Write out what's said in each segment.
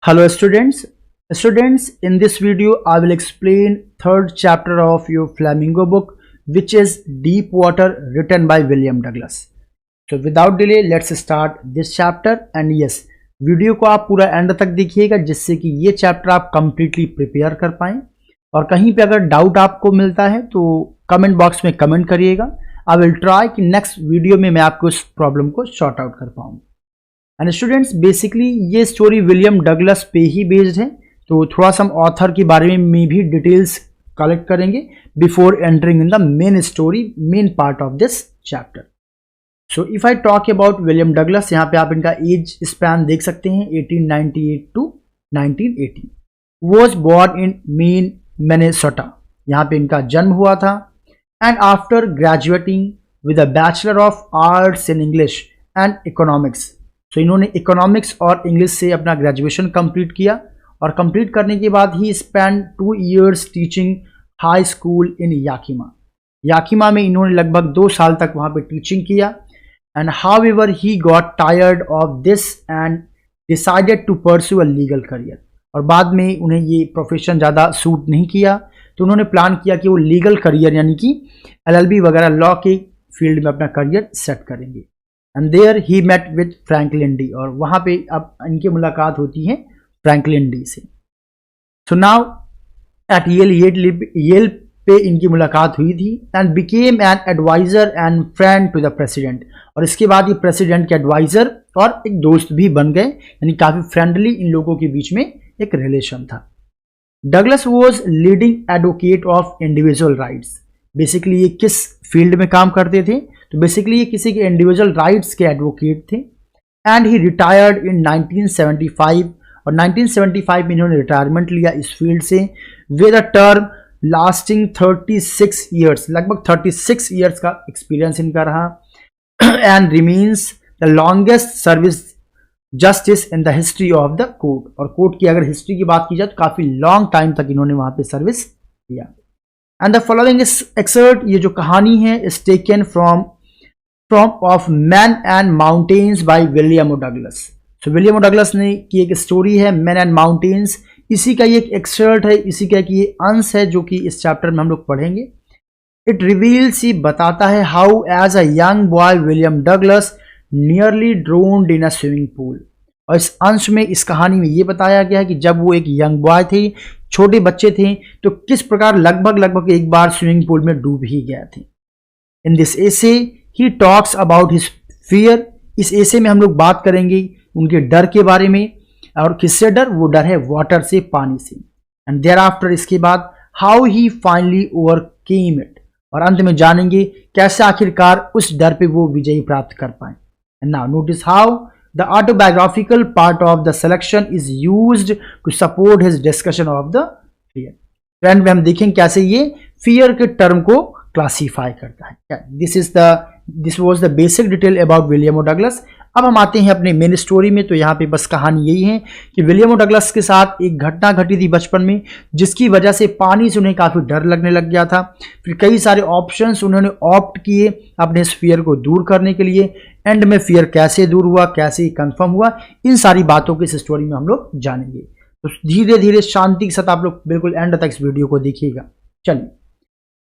Hello students, in this video I will explain third chapter of your Flamingo book, which is Deep Water, written by William Douglas. So without delay let's start this chapter and yes, video को आप पूरा and तक देखिएगा जिससे कि ये chapter आप completely prepare कर पाएं। और कहीं पे अगर डाउट आपको मिलता है तो कमेंट बॉक्स में कमेंट करिएगा। आई विल ट्राई कि नेक्स्ट वीडियो में मैं आपको इस प्रॉब्लम को सॉर्ट आउट कर पाऊँ। एंड स्टूडेंट्स, बेसिकली ये स्टोरी विलियम डगलस पे ही बेस्ड है, तो थोड़ा सा हम ऑथर के बारे में भी डिटेल्स कलेक्ट करेंगे before entering in the main story, main part of this chapter. So if I talk about William Douglas, यहाँ पे आप इनका एज स्पैन देख सकते हैं 1898 to 1918। Was born in Maine Minnesota, यहाँ पे इनका जन्म हुआ था। And after graduating with a bachelor of arts in English and economics, तो इन्होंने इकोनॉमिक्स और इंग्लिश से अपना ग्रेजुएशन कंप्लीट किया और कंप्लीट करने के बाद ही spend 2 years teaching high school in Yakima में इन्होंने लगभग 2 साल तक वहाँ पे टीचिंग किया। And however he got tired of this and decided to pursue a legal career, और बाद में उन्हें ये प्रोफेशन ज़्यादा सूट नहीं किया तो उन्होंने प्लान किया कि वो लीगल करियर यानी कि LLB वगैरह लॉ के फील्ड में अपना करियर सेट करेंगे। And there he met with Franklin D, और वहाँ पे अब इनकी मुलाकात होती है फ्रैंकलिन डी से। सो नाउ एट येल पे इनकी मुलाकात हुई थी and became an adviser and friend to the president, और इसके बाद ये प्रेसिडेंट के एडवाइजर और एक दोस्त भी बन गए, यानी काफ़ी फ्रेंडली इन लोगों के बीच में एक रिलेशन था। Douglas was leading advocate of individual rights. Basically ये किस फील्ड में काम करते थे, तो बेसिकली ये किसी के इंडिविजुअल राइट्स के एडवोकेट थे। एंड ही रिटायर्ड इन 1975, और 1975 में इन्होंने रिटायरमेंट लिया इस फील्ड से with a term lasting 36 years, लगभग 36 years का एक्सपीरियंस इनका रहा। And remains the longest service justice in the history of the court, और कोर्ट की अगर हिस्ट्री की बात की जाए तो काफ़ी लॉन्ग टाइम तक इन्होंने वहाँ पे सर्विस दिया। एंड द फॉलोइंग एक्सर्ट, ये जो कहानी है, is taken from of man and mountains by William O Douglas. So William O Douglas ने की एक स्टोरी है मैन एंड माउंटेन्स, इसी का ये एक एक्सर्ट है, इसी का ये अंश है जो कि इस चैप्टर में हम लोग पढ़ेंगे। इट रिवील्स, ये बताता है how as a young boy William Douglas nearly drowned in a swimming pool, और इस अंश में, इस कहानी में ये बताया गया है कि जब वो एक यंग बॉय थे, छोटे बच्चे थे, तो किस प्रकार लगभग एक बार स्विमिंग पूल में डूब ही गए थे। In this essay he talks about his fear, इस एसे में हम लोग बात करेंगे उनके डर के बारे में, और किससे डर, वो डर है वाटर से, पानी से। एंड देयर आफ्टर, इसके बाद how he finally overcame it, और अंत में जानेंगे कैसे आखिरकार उस डर पे वो विजयी प्राप्त कर पाए। And now notice how the autobiographical part of the selection is used to support his discussion of the fear. Friend में हम देखेंगे कैसे ये फियर के टर्म को क्लासीफाई करता है। This was the basic detail about William O Douglas. अब हम आते हैं अपने मेन स्टोरी में। तो यहाँ पे बस कहानी यही है कि विलियम ओ डगलस के साथ एक घटना घटी थी बचपन में, जिसकी वजह से पानी से उन्हें काफ़ी डर लगने लग गया था। फिर कई सारे ऑप्शंस उन्होंने ऑप्ट किए अपने इस फियर को दूर करने के लिए। एंड में फियर कैसे दूर हुआ, कैसे कंफर्म हुआ, इन सारी बातों की इस स्टोरी में हम लोग जानेंगे। तो धीरे धीरे शांति के साथ आप लोग बिल्कुल एंड तक इस वीडियो को देखिएगा। चलिए,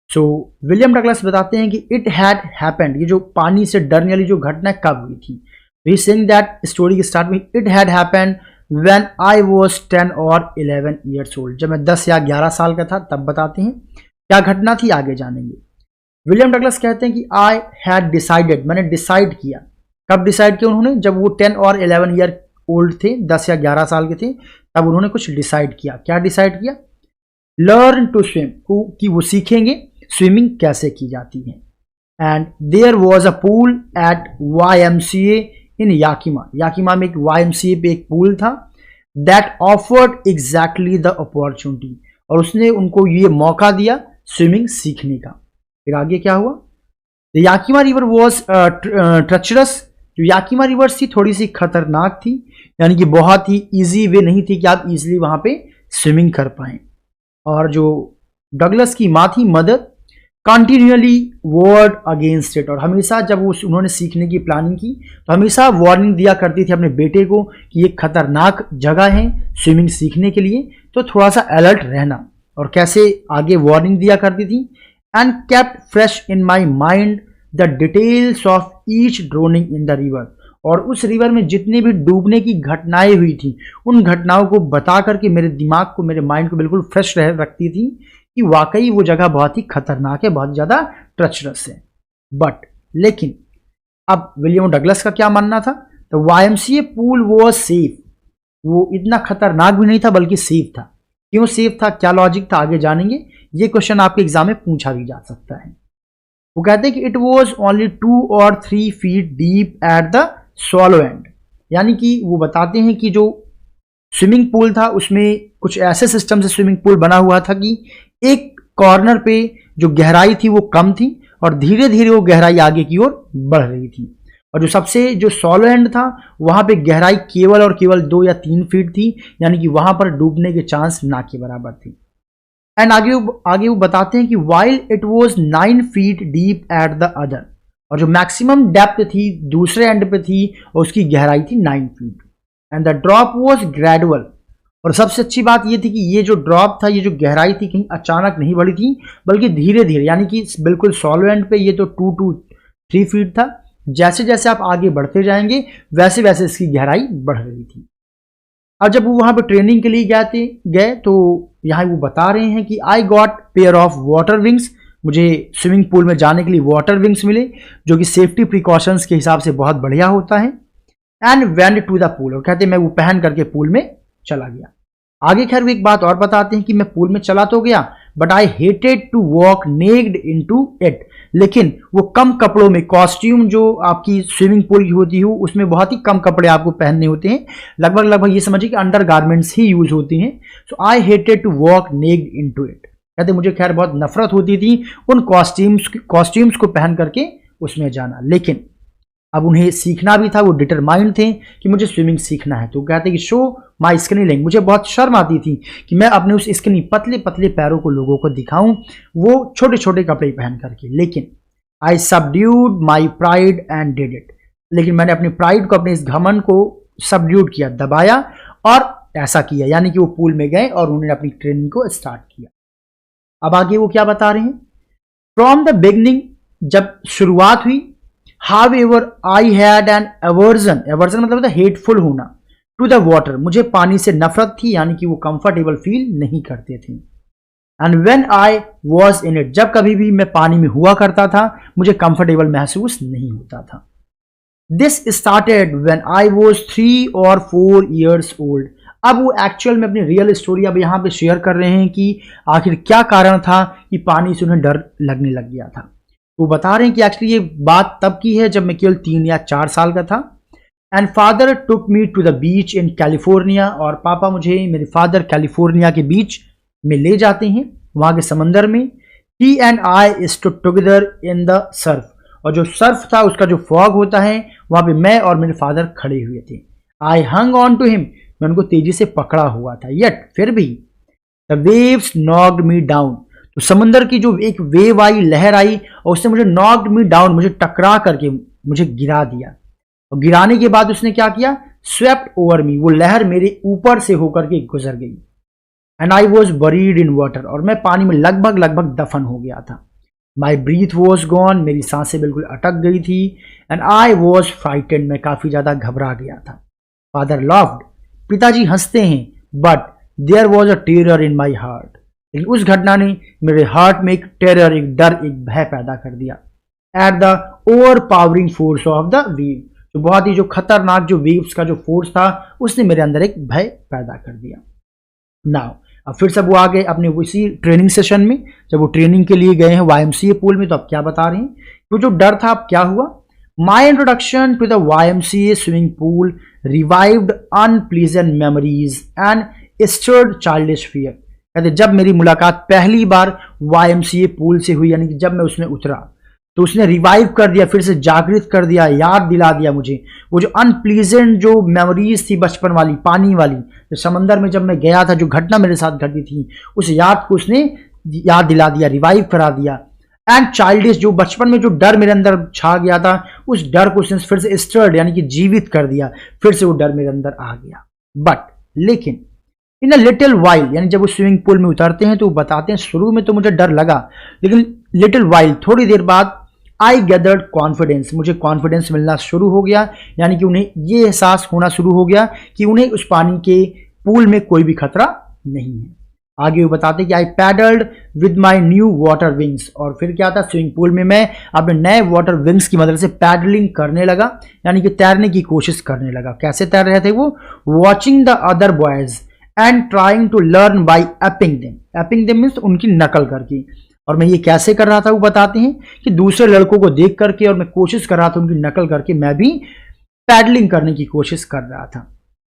सो विलियम डगलस बताते हैं कि इट हैड हैपेंड, ये जो पानी से डरने वाली जो घटना कब हुई थी। ही सेइंग दैट स्टोरी के स्टार्ट में, it had happened when I was 10 और 11 years old, जब मैं 10 या 11 साल का था तब बताते हैं क्या घटना थी, आगे जानेंगे। विलियम डगलस कहते हैं कि आई हैड डिसाइडेड, मैंने डिसाइड किया। कब डिसाइड किया उन्होंने, जब वो 10 और 11 year old थे, 10 या 11 साल के थे, तब उन्होंने कुछ डिसाइड किया। क्या डिसाइड किया, लर्न टू स्विम, कि वो सीखेंगे स्विमिंग कैसे की जाती है। And there was a pool at YMCA in Yakima में एक YMCA पे एक पूल था, that offered exactly the opportunity, और उसने उनको ये मौका दिया स्विमिंग सीखने का। फिर आगे क्या हुआ, द याकिमा रिवर वॉज ट्रचरस, जो याकिमा रिवर थी थोड़ी सी खतरनाक थी, यानी कि बहुत ही ईजी वे नहीं थी कि आप इजीली वहाँ पे स्विमिंग कर पाएँ। और जो डगलस की माँ थी, mother, continually word against it, और हमेशा जब उन्होंने सीखने की प्लानिंग की तो हमेशा वार्निंग दिया करती थी अपने बेटे को कि ये खतरनाक जगह है स्विमिंग सीखने के लिए, तो थोड़ा सा अलर्ट रहना। और कैसे आगे वार्निंग दिया करती थी, and kept fresh in my mind the details of each droning in the river, और उस रिवर में जितनी भी डूबने की घटनाएं हुई थी उन घटनाओं को बता करके मेरे दिमाग को, मेरे माइंड को बिल्कुल फ्रेश रखती थी कि वाकई वो जगह बहुत ही खतरनाक है, बहुत ज़्यादा ट्रचरस है। बट लेकिन अब विलियम डगलस का क्या मानना था, तो YMCA पूल वॉज सेफ, वो इतना खतरनाक भी नहीं था बल्कि सेफ था। क्यों सेफ था, क्या लॉजिक था, आगे जानेंगे। ये क्वेश्चन आपके एग्जाम में पूछा भी जा सकता है। वो कहते हैं कि it was only 2 or 3 feet deep at the सॉलो and, यानी कि वो बताते हैं कि जो स्विमिंग पूल था उसमें कुछ ऐसे सिस्टम से स्विमिंग पूल बना हुआ था कि एक कॉर्नर पे जो गहराई थी वो कम थी और धीरे धीरे वो गहराई आगे की ओर बढ़ रही थी, और जो सबसे जो सॉलो एंड था वहां पे गहराई केवल और केवल 2 या 3 फीट थी, यानी कि वहां पर डूबने के चांस ना के बराबर थी। एंड आगे वो बताते हैं कि while it was 9 feet deep at the other, और जो मैक्सिमम डेप्थ थी दूसरे एंड पे थी और उसकी गहराई थी 9 feet, and the drop was gradual, और सबसे अच्छी बात ये थी कि ये जो ड्रॉप था, ये जो गहराई थी कहीं अचानक नहीं बढ़ी थी बल्कि धीरे धीरे, यानी कि बिल्कुल सॉलो एंड पे ये तो 2 to 3 feet था, जैसे जैसे आप आगे बढ़ते जाएंगे वैसे वैसे इसकी गहराई बढ़ रही थी। अब जब वो वहां पे ट्रेनिंग के लिए गए तो यहाँ वो बता रहे हैं कि I got pair of water wings, मुझे स्विमिंग पूल में जाने के लिए वाटर विंग्स मिले जो कि सेफ्टी प्रिकॉशंस के हिसाब से बहुत बढ़िया होता है। And went to the pool, और कहते हैं मैं वो पहन करके पूल में चला गया। आगे खैर वो एक बात और बताते हैं कि मैं पूल में चला तो गया but I hated to walk naked into it, लेकिन वो कम कपड़ों में, कॉस्ट्यूम जो आपकी स्विमिंग पूल की होती है उसमें बहुत ही कम कपड़े आपको पहनने होते हैं, लगभग ये समझिए कि अंडर गारमेंट्स ही यूज होती हैं। So I hated to walk naked into it, कहते मुझे खैर बहुत नफरत होती थी उन कॉस्ट्यूम्स को पहन करके उसमें जाना, लेकिन अब उन्हें सीखना भी था, वो डिटरमाइंड थे कि मुझे स्विमिंग सीखना है। तो कहते कि शो माई स्किनी लेग, मुझे बहुत शर्म आती थी कि मैं अपने उस स्किनी पतले पतले पैरों को लोगों को दिखाऊं वो छोटे छोटे कपड़े पहन करके, लेकिन I subdued my pride and did it, लेकिन मैंने अपनी प्राइड को, अपने इस घमंड को सबड्यूड किया, दबाया और ऐसा किया, यानी कि वो पूल में गए और उन्होंने अपनी ट्रेनिंग को स्टार्ट किया। अब आगे वो क्या बता रहे हैं, फ्रॉम द बिगनिंग, जब शुरुआत हुई, however I had an aversion मतलब होता है हेटफुल होना, टू द वाटर, मुझे पानी से नफरत थी, यानी कि वो कंफर्टेबल फील नहीं करते थे। And when I was in it, जब कभी भी मैं पानी में हुआ करता था मुझे कंफर्टेबल महसूस नहीं होता था। This started when I was 3 or 4 years old, अब वो एक्चुअल में अपनी रियल स्टोरी अब यहाँ पे शेयर कर रहे हैं कि आखिर क्या कारण था कि पानी से उन्हें डर लगने लग गया था। वो बता रहे हैं कि एक्चुअली ये बात तब की है जब मैं केवल 3 या 4 साल का था। And father took me to the beach in California, और पापा मुझे, मेरे फादर कैलिफोर्निया के बीच में ले जाते हैं, वहाँ के समंदर में। He and I stood together in the surf, और जो सर्फ था उसका जो फॉग होता है वहाँ पे मैं और मेरे फादर खड़े हुए थे। आई हंग ऑन टू हिम, मैं उनको तेजी से पकड़ा हुआ था, येट फिर भी the waves knocked me down, तो समंदर की जो एक वेव आई, लहर आई और उसने मुझे नॉक्ड मी डाउन, मुझे टकरा करके मुझे गिरा दिया, और गिराने के बाद उसने क्या किया, स्वेप्ट ओवर मी, वो लहर मेरे ऊपर से होकर के गुजर गई। And I was buried in water, और मैं पानी में लगभग दफन हो गया था। माई ब्रीथ वॉज गॉन, मेरी सांसें बिल्कुल अटक गई थी। एंड आई वॉज फ्राइटेंड, मैं काफी ज्यादा घबरा गया था। फादर लव्ड, पिताजी हंसते हैं, but there was a terror in my heart, लेकिन उस घटना ने मेरे हार्ट में एक टेरर, एक डर, एक भय पैदा कर दिया। At the over powering force of the wave, जो बहुत ही जो खतरनाक जो वेव्स का जो फोर्स था उसने मेरे अंदर एक भय पैदा कर दिया। नाउ अब फिर सब वो आ गए अपने उसी ट्रेनिंग सेशन में, जब वो ट्रेनिंग के लिए गए हैं YMCA पूल में, तो अब क्या बता रहे हैं, तो जो डर था अब क्या हुआ। My introduction to the YMCA swimming pool revived unpleasant memories and stirred childish fear, कहते जब मेरी मुलाकात पहली बार YMCA पूल से हुई, यानी कि जब मैं उसमें उतरा तो उसने रिवाइव कर दिया, फिर से जागृत कर दिया, याद दिला दिया मुझे वो जो अनप्लीजेंट जो मेमोरीज थी बचपन वाली, पानी वाली, जो समंदर में जब मैं गया था, जो घटना मेरे साथ घटी थी, उस याद को उसने याद दिला दिया, रिवाइव करा दिया। एंड चाइल्डिश, जो बचपन में जो डर मेरे अंदर छा गया था, उस डर को उसने फिर से स्टर्ड यानी कि जीवित कर दिया, फिर से वो डर मेरे अंदर आ गया। बट लेकिन इन अ लिटिल वाइल, यानी जब वो स्विमिंग पूल में उतरते हैं तो वो बताते हैं शुरू में तो मुझे डर लगा, लेकिन लिटिल वाइल, थोड़ी देर बाद, आई गैदर्ड कॉन्फिडेंस, मुझे कॉन्फिडेंस मिलना शुरू हो गया, यानी कि उन्हें ये एहसास होना शुरू हो गया कि उन्हें उस पानी के पूल में कोई भी खतरा नहीं है। आगे वो बताते हैं कि I paddled with my new water wings, और फिर क्या था, स्विमिंग पूल में मैं अपने नए वाटर विंग्स की मदद से पैडलिंग करने लगा, यानी कि तैरने की कोशिश करने लगा। कैसे तैर रहे थे वो, watching the other boys and trying to learn by aping them. Aping them means उनकी नकल करके। और मैं ये कैसे कर रहा था वो बताते हैं कि दूसरे लड़कों को देख करके, और मैं कोशिश कर रहा था उनकी नकल करके मैं भी पैडलिंग करने की कोशिश कर रहा था।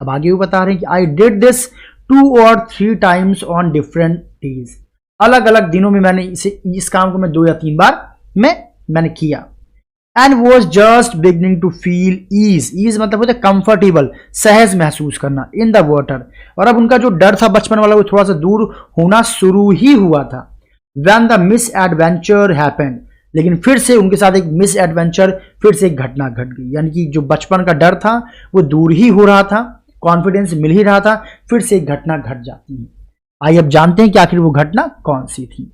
अब आगे वो बता रहे हैं कि I did this 2 or 3 times on different days, अलग अलग दिनों में मैंने इस काम को मैं 2 या 3 बार मैंने किया। And was just beginning to feel ease मतलब होता है कंफर्टेबल, सहज महसूस करना इन द वाटर। और अब उनका जो डर था बचपन वाला वो थोड़ा सा दूर होना शुरू ही हुआ था। When the miss adventure happened, लेकिन फिर से उनके साथ एक मिस एडवेंचर, फिर से एक घटना घट गई, यानी कि जो बचपन का डर था वो दूर ही हो रहा था, कॉन्फिडेंस मिल ही रहा था, फिर से एक घटना घट जाती है। आइए अब जानते हैं कि आखिर वो घटना कौन सी थी।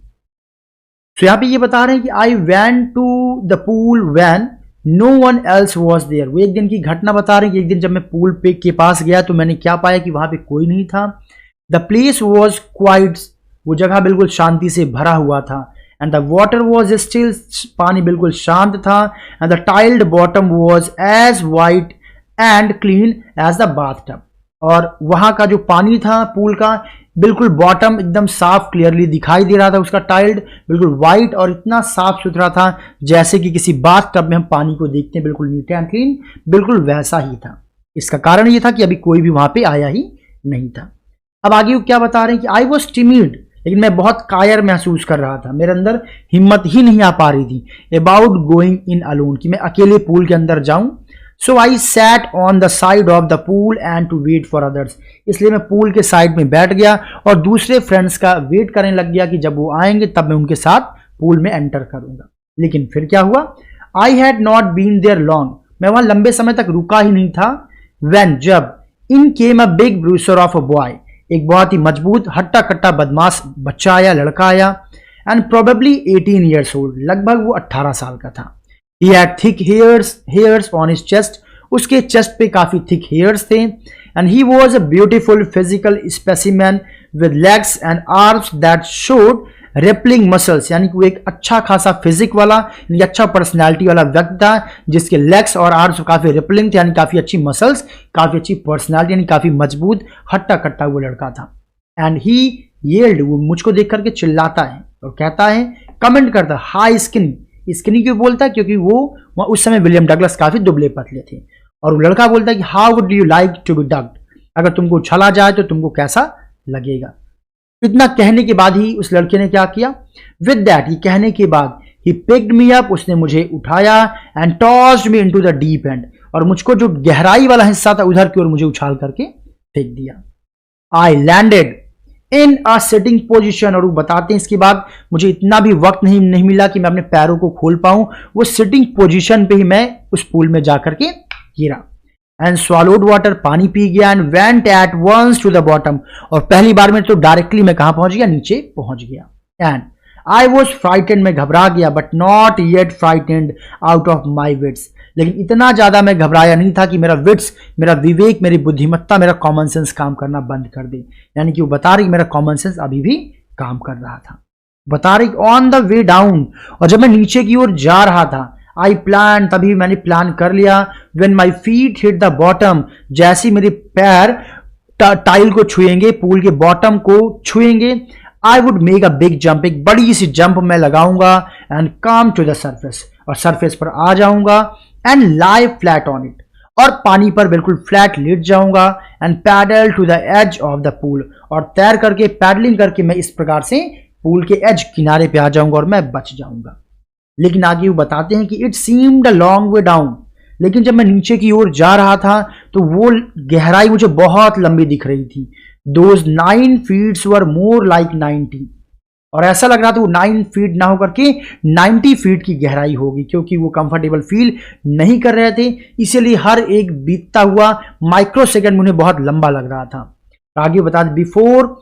तो यहां पे ये बता रहे हैं कि I went to the pool when no one else was there. वो एक दिन की घटना बता रहे हैं कि एक दिन जब मैं पूल पे के पास गया तो मैंने क्या पाया कि वहां पे कोई नहीं था। द प्लेस वॉज क्वाइट, वो जगह बिल्कुल शांति से भरा हुआ था। And the water was still, पानी बिल्कुल शांत था। And the tiled bottom was as white and clean as the bathtub, और वहां का जो पानी था पूल का बिल्कुल बॉटम एकदम साफ क्लियरली दिखाई दे रहा था, उसका टाइल्ड बिल्कुल वाइट और इतना साफ सुथरा था जैसे कि किसी बाथटब में हम पानी को देखते हैं, बिल्कुल नीट एंड क्लीन, बिल्कुल वैसा ही था। इसका कारण ये था कि अभी कोई भी वहां पे आया ही नहीं था। अब आगे वो क्या बता रहे हैं कि आई वॉज टिमिड, लेकिन मैं बहुत कायर महसूस कर रहा था, मेरे अंदर हिम्मत ही नहीं आ पा रही थी अबाउट गोइंग इन अलोन, कि मैं अकेले पूल के अंदर जाऊं। So I sat on the side of the pool and to wait for others, इसलिए मैं पूल के साइड में बैठ गया और दूसरे फ्रेंड्स का वेट करने लग गया कि जब वो आएंगे तब मैं उनके साथ पूल में एंटर करूंगा। लेकिन फिर क्या हुआ, I had not been there long, मैं वहां लंबे समय तक रुका ही नहीं था। व्हेन, जब, in came a big bruiser of a boy, एक बहुत ही मजबूत हट्टा कट्टा बदमाश बच्चा आया, लड़का आया। एंड प्रोबेबली 18 ईयर्स ओल्ड, लगभग वो 18 साल का था। He had thick hairs on his chest, उसके चेस्ट पे काफी थिक हेयर्स थे। And he was a beautiful physical specimen with legs and arms that showed rippling muscles, यानी कि वो एक अच्छा खासा फिजिक वाला, यानी अच्छा पर्सनैलिटी वाला व्यक्ति था जिसके लेग्स और आर्म्स काफी रिपलिंग थे, यानी काफी अच्छी मसल्स, काफी अच्छी पर्सनैलिटी, यानी काफी मजबूत हट्टा कट्टा वो लड़का था। एंड ही येल्ड, वो मुझको देख करके चिल्लाता है और कहता है, कमेंट करता, हाई स्किनी क्यों बोलता है, क्योंकि वो उस समय विलियम डगलस काफी दुबले पतले थे। और वो लड़का बोलता है कि how would you like to be ducked, अगर तुमको उछाला जाए तो तुमको कैसा लगेगा। इतना कहने के बाद ही उस लड़के ने क्या किया, विद दैट, ये कहने के बाद, ही पिक्ड मी अप, उसने मुझे उठाया, and tossed me into the deep and, और मुझको जो गहराई वाला हिस्सा था उधर की ओर मुझे उछाल करके फेंक दिया। I landed in a sitting position, और वो बताते हैं इसके बाद मुझे इतना भी वक्त नहीं मिला कि मैं अपने पैरों को खोल पाऊं, वो सिटिंग पोजिशन पे ही मैं उस पूल में जाकर के गिरा। एंड swallowed वाटर, पानी पी गया। And went at once to the bottom, और पहली बार में तो डायरेक्टली मैं कहां पहुंच गया, नीचे पहुंच गया। एंड आई वॉज फ्राइटेंड, मैं घबरा गया, but not yet frightened out of my wits, लेकिन इतना ज्यादा मैं घबराया नहीं था कि मेरा विट्स, मेरा विवेक, मेरी बुद्धिमत्ता, मेरा कॉमन सेंस काम करना बंद कर दे। यानी कि वो बता रही मेरा कॉमन सेंस अभी भी काम कर रहा था। बता रही ऑन द वे डाउन, और जब मैं नीचे की ओर जा रहा था, आई प्लान, तभी मैंने प्लान कर लिया, when my feet hit the bottom, जैसे मेरे पैर टाइल को छुएंगे, पूल के बॉटम को छुएंगे, I would make a big jump, एक बड़ी सी जंप मैं लगाऊंगा, and come to the surface, और सरफेस पर आ जाऊंगा, and lie flat on it, और पानी पर बिल्कुल फ्लैट लेट जाऊंगा, and paddle to the edge of the pool, और तैर करके, पैडलिंग करके मैं इस प्रकार से पूल के एज, किनारे पे आ जाऊंगा और मैं बच जाऊंगा। लेकिन आगे वो बताते हैं कि it seemed a long way down, लेकिन जब मैं नीचे की ओर जा रहा था तो वो गहराई मुझे बहुत लंबी दिख रही थी। Those 9 feets were more like 90, और ऐसा लग रहा था वो 9 फीट ना होकर के 90 फीट की गहराई होगी, क्योंकि वो कंफर्टेबल फील नहीं कर रहे थे। इसीलिए हर एक बीतता हुआ माइक्रो सेकेंड मुझे बहुत लंबा लग रहा था। आगे बता दें, before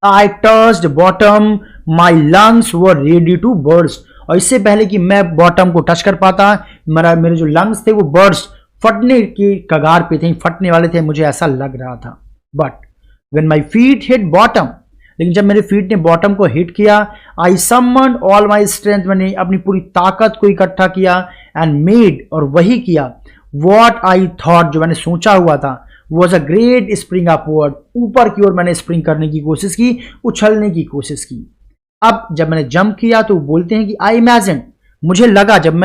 I touched bottom my lungs were ready to burst. और इससे पहले कि मैं बॉटम को टच कर पाता, मेरे जो लंग्स थे वो बर्स्ट, फटने की कगार पे थे, फटने वाले थे, मुझे ऐसा लग रहा था। But when my feet hit bottom, लेकिन जब मेरे फीट ने बॉटम को हिट किया, आई समन्ड ऑल माई स्ट्रेंथ, मैंने अपनी पूरी ताकत को इकट्ठा किया, एंड मेड, और वही किया, वॉट आई थॉट, जो मैंने सोचा हुआ था, was a great spring upward, ऊपर की ओर मैंने स्प्रिंग करने की कोशिश की, उछलने की कोशिश की। अब जब मैंने जंप किया तो बोलते हैं कि आई इमेजिन, मुझे लगा जब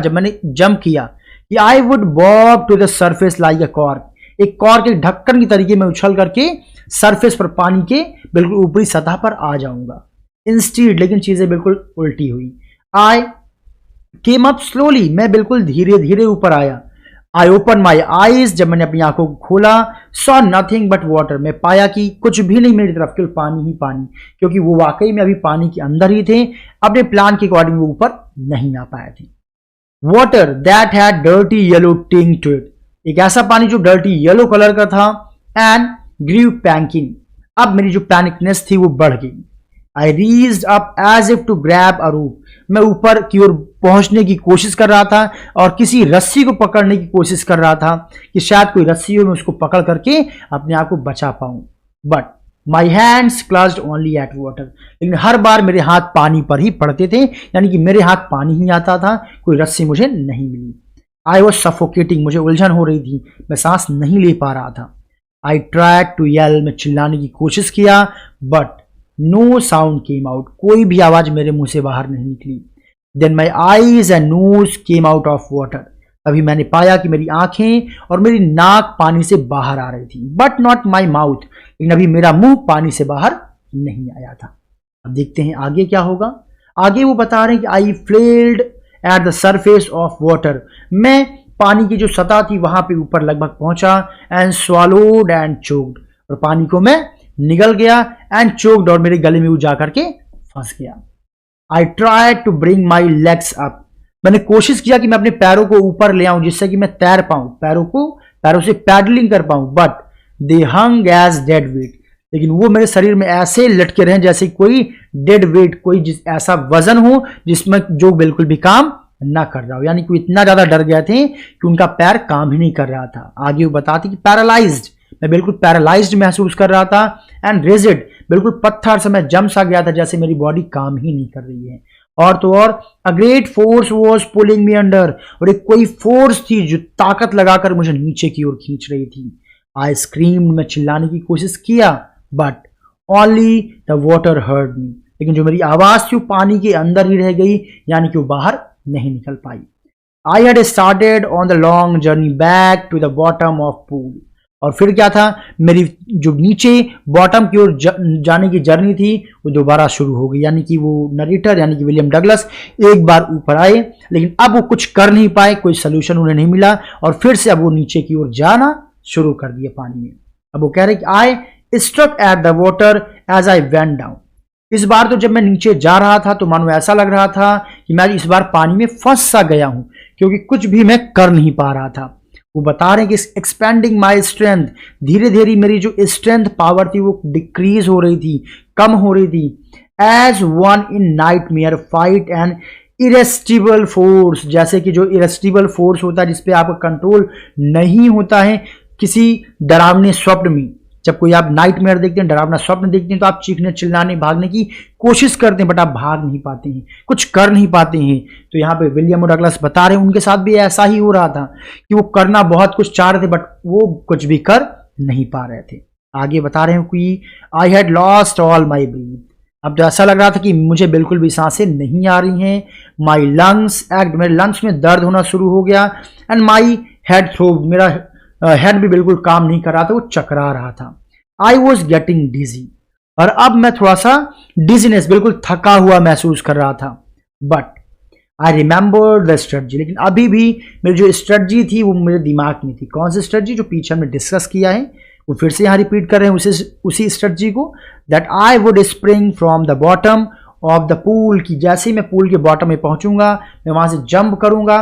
मैंने जंप किया कि I would bob to the surface like a cork, एक कॉर्क के ढक्कन की तरीके में उछल करके सरफेस पर, पानी के बिल्कुल ऊपरी सतह पर आ जाऊंगा। इंस्टीड, लेकिन चीजें बिल्कुल उल्टी हुई। आई केम अप स्लोली, मैं बिल्कुल धीरे धीरे ऊपर आया। आई ओपन माई आईज, जब मैंने अपनी आंखों को खोला, सॉ नथिंग बट वाटर, मैं पाया कि कुछ भी नहीं मेरी तरफ, केवल पानी ही पानी, क्योंकि वो वाकई में अभी पानी के अंदर ही थे, अपने प्लान के अकॉर्डिंग वो ऊपर नहीं आ पाए थे। Water that had dirty yellow टिंग टू इट, एक ऐसा पानी जो डर्टी येलो कलर का था। एंड ग्रीव पैंकिंग, अब मेरी जो पैनिकनेस थी वो बढ़ गई। I reached up as if to grab a rope, मैं ऊपर की ओर पहुंचने की कोशिश कर रहा था और किसी रस्सी को पकड़ने की कोशिश कर रहा था कि शायद कोई रस्सी हो, मैं उसको पकड़ करके अपने आप को बचा पाऊं। But my hands clutched only at water, लेकिन हर बार मेरे हाथ पानी पर ही पड़ते थे, यानी कि मेरे हाथ पानी ही आता था, कोई रस्सी मुझे नहीं मिली। आई वॉज सफोकेटिंग, मुझे उलझन हो रही थी, मैं सांस नहीं ले पा रहा था। आई ट्राइड टू येल, मैं चिल्लाने की कोशिश किया, but no sound came out, कोई भी आवाज मेरे मुंह से बाहर नहीं निकली। Then my eyes and nose came out of water, अभी मैंने पाया कि मेरी आंखें और मेरी नाक पानी से बाहर आ रही थी, बट नॉट माई माउथ, लेकिन अभी मेरा मुंह पानी से बाहर नहीं आया था। अब देखते हैं आगे क्या होगा। आगे वो बता रहे हैं कि I flailed at the surface of water, मैं पानी की जो सतह थी वहां पे ऊपर लगभग पहुंचा, एंड swallowed एंड चोक्ड, और पानी को मैं निगल गया, एंड चोक्ड, और मेरे गले में वो जाकर के फंस गया। I tried to bring my legs up, मैंने कोशिश किया कि मैं अपने पैरों को ऊपर ले आऊं जिससे कि मैं तैर पाऊं, पैरों से पैडलिंग कर पाऊं, but they hung as dead weight, लेकिन वो मेरे शरीर में ऐसे लटके रहे जैसे कोई डेड वेट, कोई ऐसा वजन हो जिसमें जो बिल्कुल भी काम ना कर रहा हो, यानी कि इतना ज्यादा डर गए थे कि उनका पैर काम ही नहीं कर रहा था। आगे वो बताती कि पैरालाइज्ड, मैं बिल्कुल पैरालाइज्ड महसूस कर रहा था, एंड रिजिड, बिल्कुल पत्थर से मैं जम सा गया था, जैसे मेरी बॉडी काम ही नहीं कर रही है। और तो और a great force was pulling me under, और एक कोई फोर्स थी जो ताकत लगाकर मुझे नीचे की ओर खींच रही थी। आई स्क्रीम्ड, मैं चिल्लाने की कोशिश किया, but only the water heard me, लेकिन जो मेरी आवाज थी वो पानी के अंदर ही रह गई, यानी कि वो बाहर नहीं निकल पाई। I had started on the long journey back to the bottom of pool, और फिर क्या था, मेरी जो नीचे बॉटम की ओर जाने की जर्नी थी वो दोबारा शुरू हो गई, यानी कि वो नरेटर यानी कि विलियम डगलस एक बार ऊपर आए, लेकिन अब वो कुछ कर नहीं पाए, कोई सोल्यूशन उन्हें नहीं मिला, और फिर से अब वो नीचे की ओर जाना शुरू कर दिया पानी में। अब वो कह रहे कि I struck at the water as I went down, इस बार तो जब मैं नीचे जा रहा था तो मानो ऐसा लग रहा था कि मैं इस बार पानी में फंस सा गया हूं, क्योंकि कुछ भी मैं कर नहीं पा रहा था। वो बता रहे हैं कि एक्सपेंडिंग माई स्ट्रेंथ, धीरे धीरे मेरी जो स्ट्रेंथ पावर थी वो डिक्रीज हो रही थी, कम हो रही थी। As one in nightmare fight and irresistible force, जैसे कि जो इरेस्टिबल फोर्स होता है जिसपे आपका कंट्रोल नहीं होता है किसी डरावने स्वप्न में। जब कोई आप नाइटमेयर देखते हैं, डरावना स्वप्न देखते हैं, तो आप चीखने चिल्लाने भागने की कोशिश करते हैं, बट आप भाग नहीं पाते हैं, कुछ कर नहीं पाते हैं। तो यहाँ पे विलियम डगलस बता रहे हैं उनके साथ भी ऐसा ही हो रहा था कि वो करना बहुत कुछ चाह रहे थे, बट वो कुछ भी कर नहीं पा रहे थे। आगे बता रहे हैं कि I had lost all my breath, अब तो ऐसा लग रहा था कि मुझे बिल्कुल भी सांसें नहीं आ रही हैं। माई लंग्स एक्ट, मेरे लंग्स में दर्द होना शुरू हो गया, एंड माई हेड थ्रो, मेरा हेड भी बिल्कुल काम नहीं कर रहा था, वो चकरा रहा था। आई वॉज गेटिंग डिजी, और अब मैं थोड़ा सा डिजीनेस, बिल्कुल थका हुआ महसूस कर रहा था। But I remember the strategy, लेकिन अभी भी मेरी जो स्ट्रेटजी थी वो मेरे दिमाग में थी। कौन सी स्ट्रेटजी? जो पीछे हमने डिस्कस किया है, वो फिर से यहाँ रिपीट कर रहे हैं उसी स्ट्रेटजी को, that I would spring from the bottom of the pool, की जैसे ही मैं पूल के बॉटम में पहुंचूंगा मैं वहां से जंप करूंगा,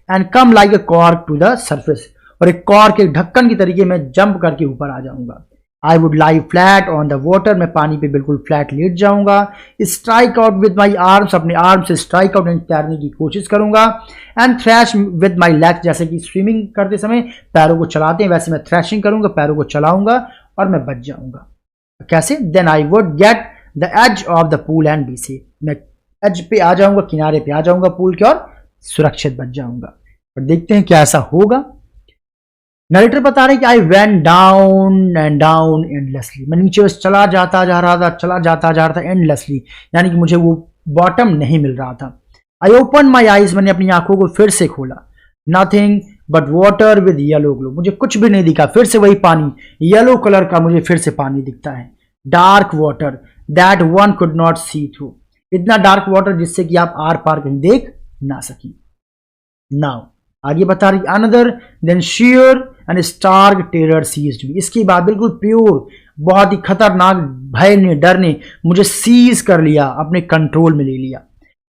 and come like a cork to the surface, और एक कॉर्क के ढक्कन की तरीके में जंप करके ऊपर आ जाऊंगा। I would lie flat on the water, मैं पानी पे बिल्कुल फ्लैट लेट जाऊंगा। Strike out with my arms, अपने आर्म से स्ट्राइक आउट तैरने की कोशिश करूंगा। And trash with my legs, जैसे कि स्विमिंग करते समय पैरों को चलाते हैं वैसे मैं थ्रैशिंग करूंगा, पैरों को चलाऊंगा और मैं बच जाऊंगा। कैसे? Then I would get the edge of the pool and be safe, मैं एज पे आ जाऊंगा, किनारे पे आ जाऊंगा पूल के और सुरक्षित बच जाऊंगा। और देखते हैं क्या ऐसा होगा। नरेटर बता रहे कि I went down and down endlessly, मैं नीचे बस चला जाता जा रहा था एंडलेसली, यानी कि मुझे वो बॉटम नहीं मिल रहा था। आई ओपन माई आईज, मैंने अपनी आंखों को फिर से खोला। Nothing but water with yellow glow, मुझे कुछ भी नहीं दिखा, फिर से वही पानी, येलो कलर का मुझे फिर से पानी दिखता है। Dark water that one could not see through, इतना डार्क वाटर जिससे कि आप आर पार कहीं देख ना सकें। नाउ आगे बता रही another then sheer and stark terror seized me, इसके बाद बिल्कुल प्योर बहुत ही खतरनाक भय ने, डर ने मुझे सीज कर लिया, अपने कंट्रोल में ले लिया।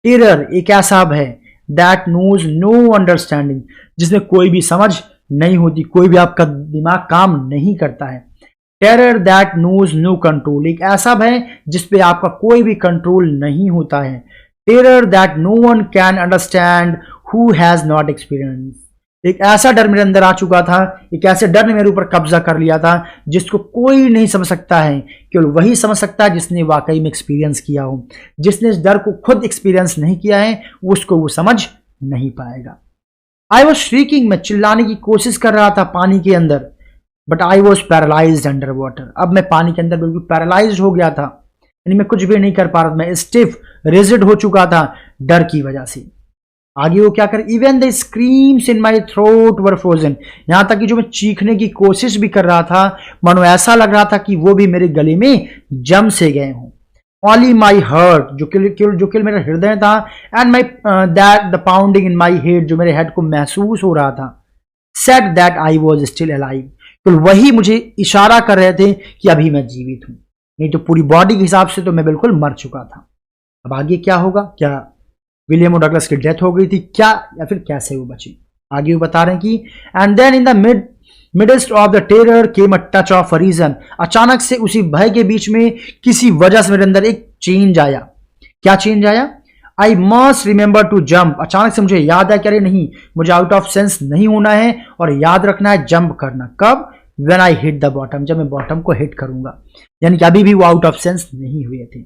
टेरर एक ऐसा भय दैट नोज नो अंडरस्टैंडिंग, जिसमें कोई भी समझ नहीं होती, कोई भी आपका दिमाग काम नहीं करता है। Terror that knows no control, एक ऐसा भय जिसपे आपका कोई भी कंट्रोल नहीं होता है। Terror that no one can understand who has not experience, एक ऐसा डर मेरे अंदर आ चुका था, एक ऐसे डर ने मेरे ऊपर कब्जा कर लिया था जिसको कोई नहीं समझ सकता है, केवल वही समझ सकता है जिसने वाकई में एक्सपीरियंस किया हो। जिसने इस डर को खुद एक्सपीरियंस नहीं किया है उसको वो समझ नहीं पाएगा। आई वॉज श्रीकिंग, मैं चिल्लाने की कोशिश कर रहा था पानी के अंदर, but I was paralysed under water, अब मैं पानी के अंदर बिल्कुल पैरालाइज्ड हो गया था, यानी मैं कुछ भी नहीं कर पा रहा था, मैं स्टिफ रिजिड हो चुका था डर की वजह से। आगे वो क्या कर, even the screams in my throat were frozen, यहां तक कि जो मैं चीखने की कोशिश भी कर रहा था मानो ऐसा लग रहा था कि वो भी मेरे गले में जम से गए हों। ओनली माई हर्ट, जो कि मेरा हृदय था, and my that the pounding in my head, जो मेरे हेड को महसूस हो रहा था, said that I was still alive, तो वही मुझे इशारा कर रहे थे कि अभी मैं जीवित हूं, नहीं तो पूरी बॉडी के हिसाब से तो मैं बिल्कुल मर चुका था। अब आगे क्या होगा, क्या विलियम डगलस की डेथ हो गई थी क्या, या फिर कैसे वो बची? आगे वो बता रहे हैं कि and then in the midst of the terror came a touch of a reason, अचानक से उसी भय के बीच में किसी वजह से मेरे अंदर एक चेंज आया। क्या चेंज आया? I must remember to jump, अचानक से मुझे याद आया कि अरे नहीं, मुझे आउट ऑफ सेंस नहीं होना है और याद रखना है जंप करना। कब? When I hit the bottom, जब मैं बॉटम को हिट करूंगा, यानी कि अभी भी वो आउट ऑफ सेंस नहीं हुए थे।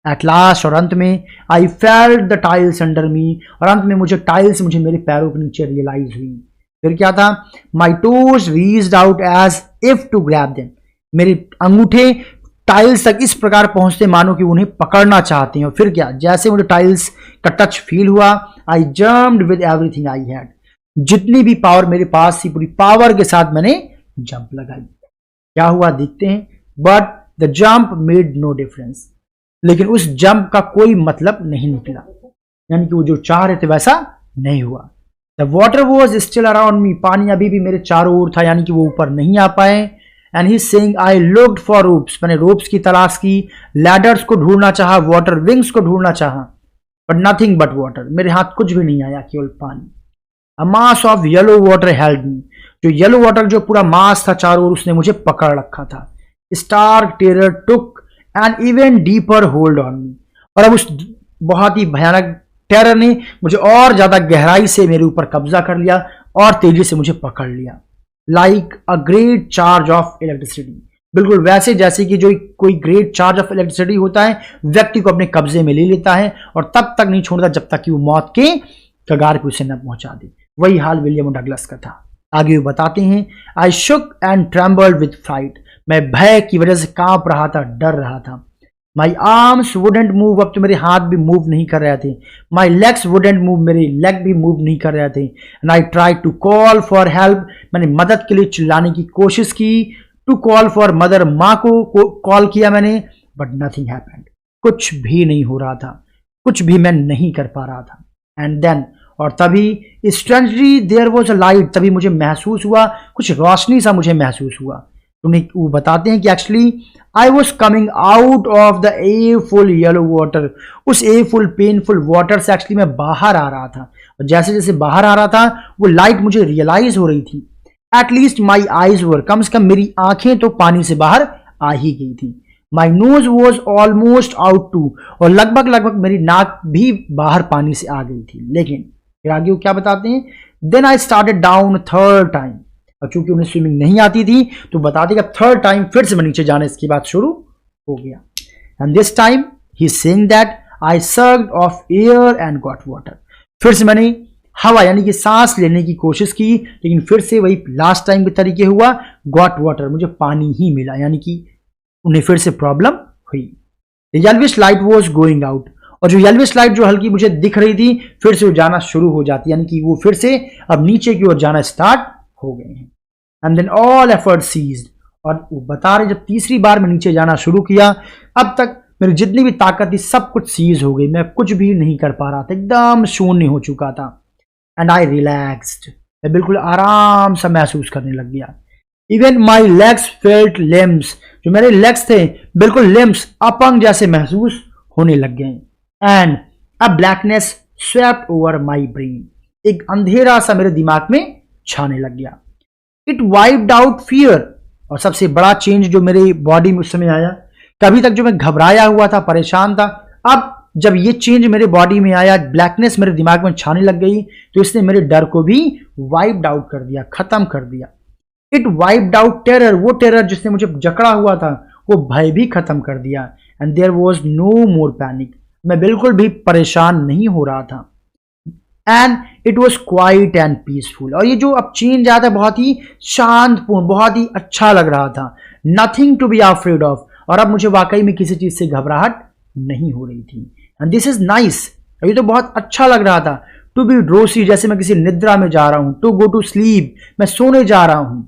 एट लास्ट, और अंत में, I felt the tiles under मी, और अंत में मुझे टाइल्स मुझे मेरे पैरों के नीचे रियलाइज हुई। फिर क्या था? My toes reached out as if to grab them, मेरे अंगूठे टाइल्स तक इस प्रकार पहुंचते मानो कि उन्हें पकड़ना चाहते हैं। फिर क्या? जैसे मुझे टाइल्स का टच फील हुआ, आई jumped with everything I had, जितनी भी पावर मेरे पास थी पूरी पावर के साथ मैंने जंप लगाई। क्या हुआ देखते हैं। But the jump made no difference, लेकिन उस जंप का कोई मतलब नहीं निकला, यानी कि वो जो चाह रहे थे वैसा नहीं हुआ। The water was still around me, पानी अभी भी मेरे चारों ओर था, यानी कि वो ऊपर नहीं आ पाए। And he saying I looked for ropes, मैंने रोप्स की तलाश की, लैडर्स को ढूंढना चाहा, वाटर विंग्स को ढूंढना चाहा, बट नथिंग बट वाटर, मेरे हाथ कुछ भी नहीं आया, केवल पानी। A mass of yellow water held me, जो येलो वाटर जो पूरा मास था चारों ओर उसने मुझे पकड़ रखा था। Stark terror took an even deeper hold on me, और अब उस बहुत ही भयानक टेरर ने मुझे और ज्यादा गहराई से मेरे ऊपर कब्जा कर लिया और तेजी से मुझे पकड़ लिया। Like a great charge of electricity, बिल्कुल वैसे जैसे कि जो कोई ग्रेट चार्ज ऑफ इलेक्ट्रिसिटी होता है, व्यक्ति को अपने कब्जे में ले लेता है और तब तक नहीं छोड़ता जब तक कि वो मौत के कगार पे उसे न पहुंचा दे। वही हाल विलियम डगलस का था। आगे वो बताते हैं, आई शुक एंड ट्रेम्बल्ड विद फ्राइट, मैं भय की वजह से कांप रहा था, डर रहा था। माई आर्म्स वुडेंट मूव, अब तो मेरे हाथ भी मूव नहीं कर रहे थे। माई लेग्स वुडेंट मूव, मेरे लेग भी मूव नहीं कर रहे थे। And I try to call for help, मैंने मदद के लिए चिल्लाने की कोशिश की। टू कॉल फॉर मदर, माँ को कॉल किया मैंने, बट नथिंग हैपेंड, कुछ भी नहीं हो रहा था, कुछ भी मैं नहीं कर पा रहा था। एंड देन, और तभी strangely there was a light, तभी मुझे महसूस हुआ, कुछ रोशनी सा मुझे महसूस हुआ। वो बताते हैं कि actually I was coming out of the a full yellow water, उस ए फुल पेनफुल वाटर से एक्चुअली मैं बाहर आ रहा था, और जैसे जैसे बाहर आ रहा था वो लाइट मुझे रियलाइज हो रही थी। एटलीस्ट माई आईज वर, कम से कम मेरी आंखें तो पानी से बाहर आ ही गई थी। My nose was almost out too, और लगभग लगभग मेरी नाक भी बाहर पानी से आ गई थी। लेकिन फिर आगे वो क्या बताते हैं, then I started down third time, और चूंकि उन्हें स्विमिंग नहीं आती थी तो बताते कि थर्ड टाइम फिर से मैं नीचे जाने इसकी बात शुरू हो गया। And this time he saying that I served of air and got water, फिर से मैंने हवा यानी कि सांस लेने की कोशिश की, लेकिन फिर से वही लास्ट टाइम के तरीके हुआ, गॉट वाटर, मुझे पानी ही मिला, यानी कि उन्हें फिर से प्रॉब्लम हुई। येल्विश लाइट वॉज गोइंग आउट, और जो येल्विश लाइट जो हल्की मुझे दिख रही थी फिर से वो जाना शुरू हो जाती, यानी कि वो फिर से अब नीचे की ओर जाना स्टार्ट हो गए हैं। And then all effort ceased, और वो बता रहे जब तीसरी बार मैं नीचे जाना शुरू किया, अब तक मेरी जितनी भी ताकत थी सब कुछ सीज हो गई, मैं कुछ भी नहीं कर पा रहा था, एकदम शून्य हो चुका था। एंड आई रिलैक्स्ड, मैं बिल्कुल आराम सा महसूस करने लग गया। Even my legs felt limbs, जो मेरे लेग्स थे बिल्कुल लिम्स अपंग जैसे महसूस होने लग गए। And a blackness swept over my brain, एक अंधेरा सा मेरे दिमाग में छाने लग गया। इट वाइप्ड आउट फियर, और सबसे बड़ा चेंज जो मेरे बॉडी में उस समय आया, कभी तक जो मैं घबराया हुआ था, परेशान था, अब जब ये चेंज मेरे बॉडी में आया, ब्लैकनेस मेरे दिमाग में छाने लग गई, तो इसने मेरे डर को भी वाइप्ड आउट कर दिया, खत्म कर दिया। इट वाइप्ड आउट टेरर, वो टेरर जिसने मुझे जकड़ा हुआ था वो भय भी खत्म कर दिया। And there was no more panic, मैं बिल्कुल भी परेशान नहीं हो रहा था। And it was quiet and peaceful, और ये जो अब चेंज आया था बहुत ही शांतपूर्ण, बहुत ही अच्छा लग रहा था। Nothing to be afraid of, और अब मुझे वाकई में किसी चीज से घबराहट नहीं हो रही थी। एंड दिस इज नाइस, ये तो बहुत अच्छा लग रहा था। टू बी ड्रोसी, जैसे मैं किसी निद्रा में जा रहा हूं। टू गो टू स्लीप, मैं सोने जा रहा हूं।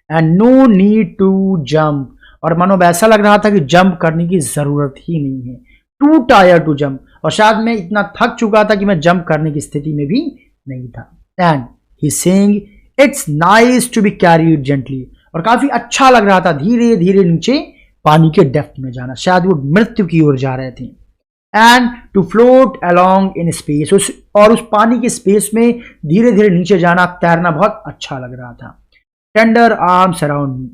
And no need to jump, और मानो ऐसा लग रहा था कि जंप करने की जरूरत ही नहीं है। टू टायर टू जंप, और शायद मैं इतना थक चुका था कि मैं जंप करने की स्थिति में भी नहीं था। And he saying it's nice to be carried gently, और काफी अच्छा लग रहा था धीरे धीरे नीचे पानी के डेप्थ में जाना, शायद वो मृत्यु की ओर जा रहे थे। And to float along in space, और उस पानी के स्पेस में धीरे धीरे नीचे जाना, तैरना बहुत अच्छा लग रहा था। टेंडर आर्म्स अराउंड मी,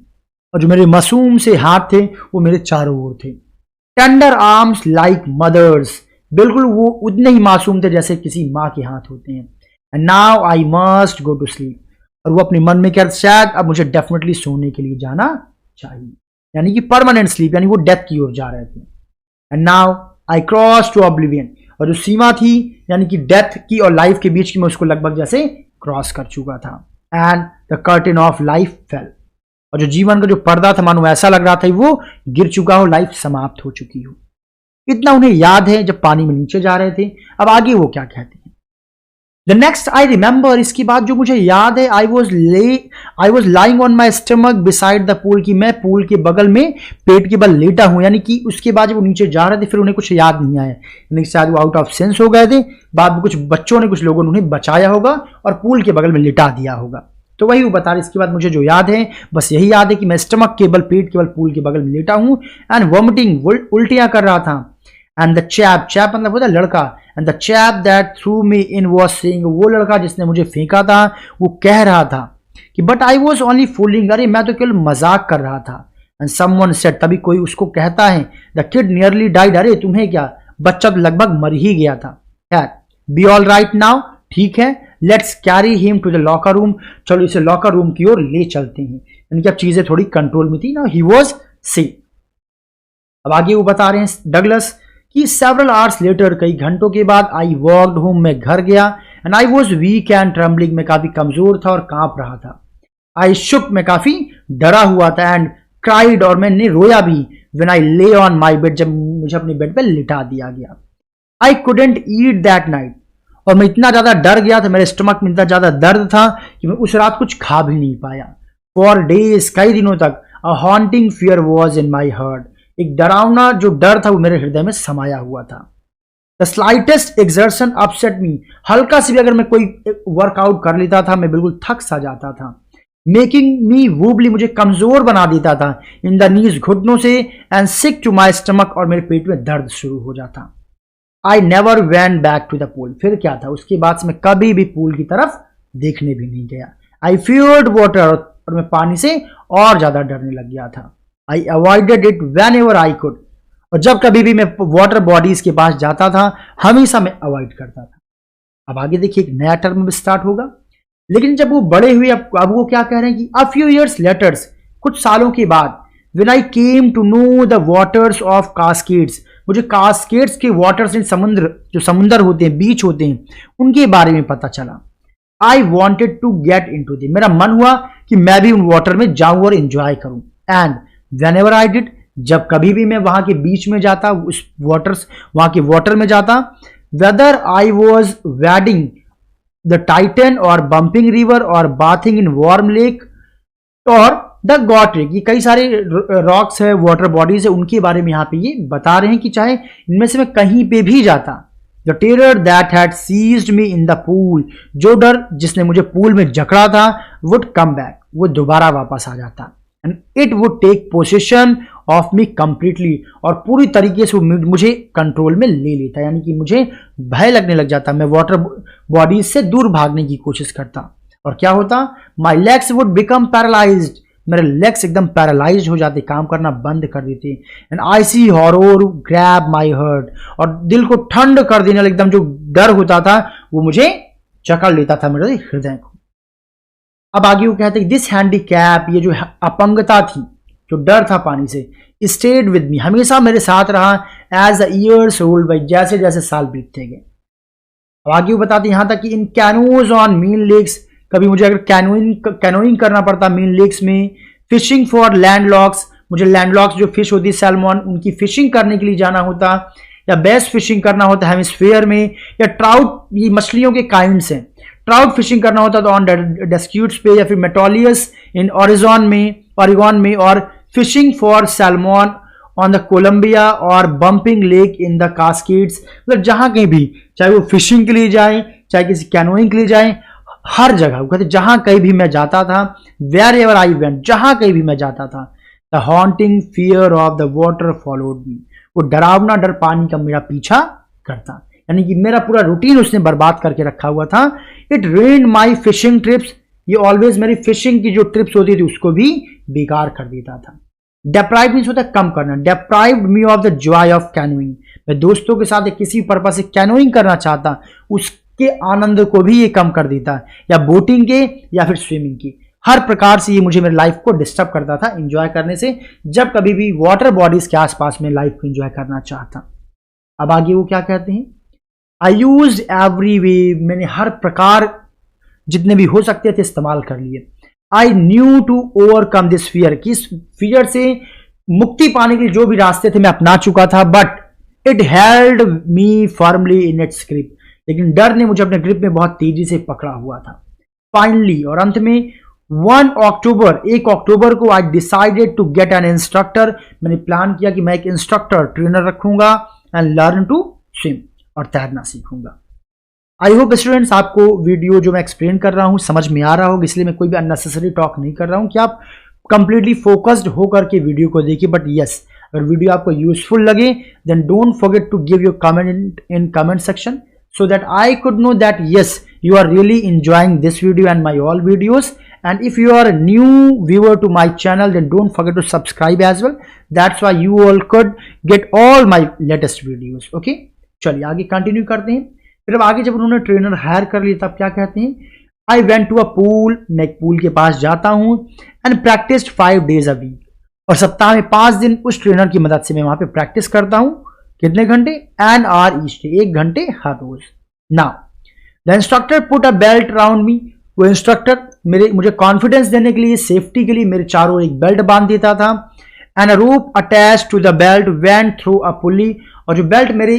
और जो मेरे मासूम से हाथ थे वो मेरे चारों ओर थे। टेंडर आर्म्स लाइक मदर्स, बिल्कुल वो उतने ही मासूम थे जैसे किसी माँ के हाथ होते हैं। And now I must go to sleep, और वो अपने मन में क्या, शायद अब मुझे डेफिनेटली सोने के लिए जाना चाहिए, यानी कि परमानेंट स्लीप, यानी वो डेथ की ओर जा रहे थे। And now I cross to oblivion, और जो सीमा थी यानी कि डेथ की और लाइफ के बीच की, मैं उसको लगभग जैसे क्रॉस कर चुका था। And the curtain of life fail, और जो जीवन का जो पर्दा था मानो ऐसा लग रहा था वो गिर चुका हो, लाइफ समाप्त हो चुकी हो। इतना उन्हें याद है जब पानी में नीचे जा रहे थे। अब आगे वो क्या कहते हैं, द नेक्स्ट आई रिमेंबर, इसकी बात जो मुझे याद है, I was lying on my stomach beside the pool, की मैं पूल के बगल में पेट के बल लेटा हूं, यानी कि उसके बाद जब वो नीचे जा रहे थे फिर उन्हें कुछ याद नहीं आया, यानी शायद वो आउट ऑफ सेंस हो गए थे। बाद में कुछ बच्चों ने, कुछ लोगों ने उन्हें बचाया होगा और पूल के बगल में लिटा दिया होगा। तो वही वो बता रहे, इसके बाद मुझे जो याद है बस यही याद है कि मैं स्टमक के बल, पेट के बल पूल के बगल में लेटा हूं, एंड वॉमिटिंग, उल्टियां कर रहा था। एंड द चैप, चैप मतलब होता है लड़का, and the chap that through me in was saying, वो लड़का जिसने मुझे फेंका था वो कह रहा था कि but I was only fooling, अरे मैं तो केवल मजाक कर रहा था। एंड समवन सेड, तभी कोई उसको कहता है, द किड नियरली डाइड, अरे तुम्हें क्या, बच्चा तो लगभग मर ही गया था। बी ऑल राइट नाउ, ठीक है, let's carry him to the locker room, चलो इसे लॉकर रूम की ओर ले चलते हैं, यानी कि अब चीजें थोड़ी कंट्रोल में थी ना, ही वाज सेफ। अब आगे वो बता रहे हैं डगलस कि सेवरल आवर्स लेटर, कई घंटों के बाद, आई वॉक्ड होम, मैं घर गया, and I was weak and trembling, मैं काफी कमजोर था और कांप रहा था। आई शुक, मैं काफी डरा हुआ था, एंड क्राइड, और मैंने रोया भी, व्हेन आई ले ऑन माई बेड, जब मुझे अपने बेड पे लिटा दिया गया। I couldn't eat that night, और मैं इतना ज्यादा डर गया था, मेरे स्टमक में इतना ज्यादा दर्द था कि मैं उस रात कुछ खा भी नहीं पाया। फॉर डेज, कई दिनों तक, a haunting fear was in my heart, एक डरावना जो डर था वो मेरे हृदय में समाया हुआ था। द स्लाइटेस्ट एक्सर्शन अपसेट मी, हल्का सी भी अगर मैं कोई वर्कआउट कर लेता था मैं बिल्कुल थक सा जाता था। मेकिंग मी वूबली, मुझे कमजोर बना देता था, इन द नीज, घुटनों से, and sick to my stomach, और मेरे पेट में दर्द शुरू हो जाता। I never went back to the pool, फिर क्या था, उसके बाद से मैं कभी भी पूल की तरफ देखने भी नहीं गया। आई फियर्ड वाटर, और मैं पानी से और ज्यादा डरने लग गया था। I avoided it whenever I could, और जब कभी भी मैं वाटर बॉडीज के पास जाता था हमेशा मैं अवॉइड करता था। अब आगे देखिए एक नया टर्म स्टार्ट होगा। लेकिन जब वो बड़े हुए, अब वो क्या कह रहे हैं कि अ फ्यू ईयर्स लेटर्स, कुछ सालों के बाद, when I came to know the waters of Cascades, मुझे कास्केड्स के वाटर्स, समुद्र, जो समुद्र होते हैं, बीच होते हैं, उनके बारे में पता चला। I wanted to get in to the, मेरा मन हुआ कि मैं भी उन वाटर में जाऊं और इंजॉय करूं। And when ever I did, जब कभी भी मैं वहां के बीच में जाता, उस वाटर्स, वहां के वाटर में जाता, whether I was wedding the Titan और बम्पिंग रिवर और बाथिंग इन वार्म लेक और द गॉट लेक, ये कई सारे रॉक्स है, वाटर बॉडीज है, उनके बारे में यहाँ पे ये बता रहे हैं कि चाहे इनमें से मैं कहीं पे भी जाता, the terror that had seized me in the pool, जो डर जिसने मुझे पूल में जकड़ा था, वुड कम बैक, वो दोबारा वापस आ जाता, and it would take possession of me completely, और पूरी तरीके से मुझे कंट्रोल में ले लेता, यानी कि मुझे भय लगने लग जाता, मैं वाटर बॉडीज से दूर भागने की कोशिश करता, और क्या होता, my legs would become paralysed, मेरे लेग्स एकदम पैरालाइज हो जाते, काम करना बंद कर देते, and IC horror grab my hurt, और दिल को ठंड कर देने, एकदम जो डर होता था वो मुझे जकड़ लेता था मेरे हृदय को। अब आगे वो कहते हैं दिस हैंडीकैप, ये जो अपंगता थी, जो डर था पानी से, स्टेड विद मी, हमेशा मेरे साथ रहा, as the years rolled by, जैसे जैसे साल बीतते गए। अब आगे वो बताते हैं यहां तक कि इन कैनोज ऑन मीन लेक्स, कभी मुझे अगर कैनोइंग करना पड़ता मीन लेक्स में, फिशिंग फॉर लैंडलॉक्स, मुझे लैंडलॉक्स जो फिश होती है सैल्मन, उनकी फिशिंग करने के लिए जाना होता, या बेस फिशिंग करना होता हेमिस्फीयर में, या ट्राउट, ये मछलियों के काइंड्स हैं, ट्राउट फिशिंग करना होता तो ऑन डेस्क्यूट्स पे, या फिर मेटोलियस इन ओरिजॉन में, और fishing for salmon on the Columbia और bumping lake in the Cascades, मतलब जहां कहीं भी, चाहे वो फिशिंग के लिए जाए, चाहे किसी कैनोइंग के लिए जाए, हर जगह वो कहते जहां कहीं भी मैं जाता था, वेयर एवर आई वेंट, जहां कहीं भी मैं जाता था, the haunting fear of the water followed me, वो डरावना डर पानी का मेरा पीछा करता, यानी कि मेरा पूरा रूटीन उसने बर्बाद करके रखा हुआ था। It rained my fishing trips, ये ऑलवेज मेरी फिशिंग की जो ट्रिप्स होती थी उसको भी बेकार कर देता था। डेप्राइव मीन्स होता है कम करना, deprived me of the joy of canoeing, मैं दोस्तों के साथ किसी पर्पज से कैनोइंग करना चाहता, उसके आनंद को भी ये कम कर देता, या बोटिंग के या फिर स्विमिंग की, हर प्रकार से ये मुझे मेरे लाइफ को डिस्टर्ब करता था एंजॉय करने से, जब कभी भी वाटर बॉडीज के आसपास में लाइफ को एंजॉय करना चाहता। अब आगे वो क्या कहते हैं, आई यूज्ड एवरी वे, मैंने हर प्रकार जितने भी हो सकते थे इस्तेमाल कर लिए। I knew to overcome this fear, कि इस फियर से मुक्ति पाने के लिए जो भी रास्ते थे मैं अपना चुका था, but it held me firmly in its grip, लेकिन डर ने मुझे अपने ग्रिप में बहुत तेजी से पकड़ा हुआ था। फाइनली, और अंत में, 1 अक्टूबर को I decided to get an instructor, मैंने प्लान किया कि मैं एक इंस्ट्रक्टर ट्रेनर रखूंगा, एंड लर्न टू स्विम, और तैरना सीखूंगा। आई होप स्टूडेंट्स आपको वीडियो जो मैं एक्सप्लेन कर रहा हूं समझ में आ रहा होगा, इसलिए मैं कोई भी अननेसेसरी टॉक नहीं कर रहा हूं कि आप कंप्लीटली फोकस्ड होकर के वीडियो को देखिए। बट यस, अगर वीडियो आपको यूजफुल लगे then don't forget to give your comment in comment section, so that I could know that yes, you are really enjoying this video and my all videos. And if you are a new viewer to my channel, then don't forget to subscribe as well. That's why you all could get all my latest videos. Okay, चलिए आगे continue करते हैं। फिर अब आगे जब उन्होंने trainer hire कर लिया तब क्या कहते हैं, I went to a pool, मैं एक पूल के पास जाता हूँ, and practiced 5 days a week, और सप्ताह में 5 दिन उस ट्रेनर की मदद से मैं वहां पे प्रैक्टिस करता हूँ। कितने घंटे, एन आवर ईच डे, 1 घंटे हर रोज। Now the instructor put a belt around me, वो इंस्ट्रक्टर मुझे कॉन्फिडेंस देने के लिए, सेफ्टी के लिए मेरे चारों ओर एक बेल्ट बांध देता था, and a rope attached to the belt went through a pulley, और जो बेल्ट मेरी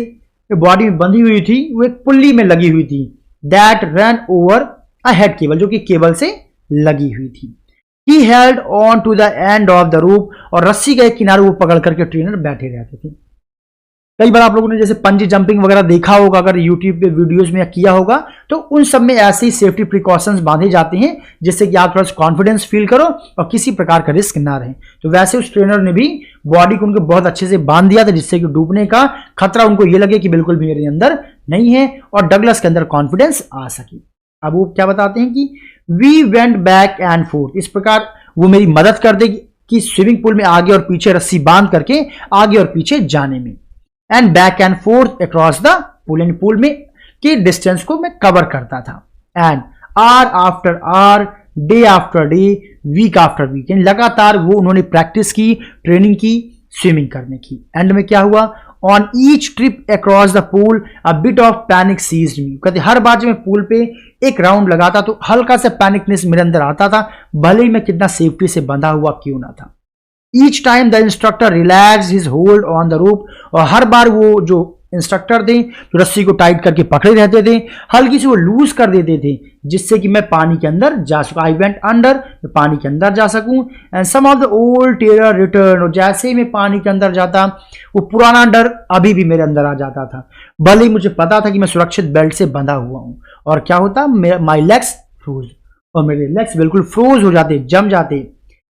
बॉडी में बंधी हुई थी वो एक पुल्ली में लगी हुई थी, that ran over a head cable, जो कि केबल से लगी हुई थी। He held on to the end of the rope, और रस्सी के किनारे वो पकड़ करके ट्रेनर बैठे रहते थे। कई बार आप लोगों ने जैसे पंजी जंपिंग वगैरह देखा होगा, अगर यूट्यूब पे वीडियोस में किया होगा, तो उन सब में ऐसे ही सेफ्टी प्रिकॉशंस बांधे जाते हैं जिससे कि आप थोड़ा सा कॉन्फिडेंस फील करो और किसी प्रकार का रिस्क ना रहे। तो वैसे उस ट्रेनर ने भी बॉडी को उनको बहुत अच्छे से बांध दिया था जिससे कि डूबने का खतरा उनको ये लगे कि बिल्कुल भी मेरे अंदर नहीं है और डगलस के अंदर कॉन्फिडेंस आ सके। अब वो क्या बताते हैं कि we went back and forth, इस प्रकार वो मेरी मदद कर देगी कि स्विमिंग पूल में आगे और पीछे रस्सी बांध करके आगे और पीछे जाने में, and back and forth across the pool, यानी पूल में के डिस्टेंस को मैं कवर करता था। And hour after hour, day after day, week after week, यानी लगातार वो उन्होंने प्रैक्टिस की, ट्रेनिंग की स्विमिंग करने की। एंड में क्या हुआ, on each trip across the pool a bit of panic seized me, कहते हर बार जब मैं पूल पे एक राउंड लगाता तो हल्का सा पैनिकनेस मेरे अंदर आता था, भले ही मैं कितना सेफ्टी से बंधा हुआ क्यों ना था। Each time the instructor relax his hold on the rope, और हर बार वो जो इंस्ट्रक्टर थे जो रस्सी को टाइट करके पकड़े रहते थे, हल्की से वो लूज कर देते थे जिससे कि मैं पानी के अंदर जा सकूं। आई वेंट अंडर, मैं पानी के अंदर जा सकूं। And some of the old terror return, और जैसे ही मैं पानी के अंदर जाता वो पुराना डर अभी भी मेरे अंदर आ जाता था, भले ही मुझे पता था कि मैं सुरक्षित बेल्ट से बंधा हुआ हूं। और क्या होता, माई लेग्स फ्रोज, और मेरे लेग्स बिल्कुल फ्रोज हो जाते, जम जाते।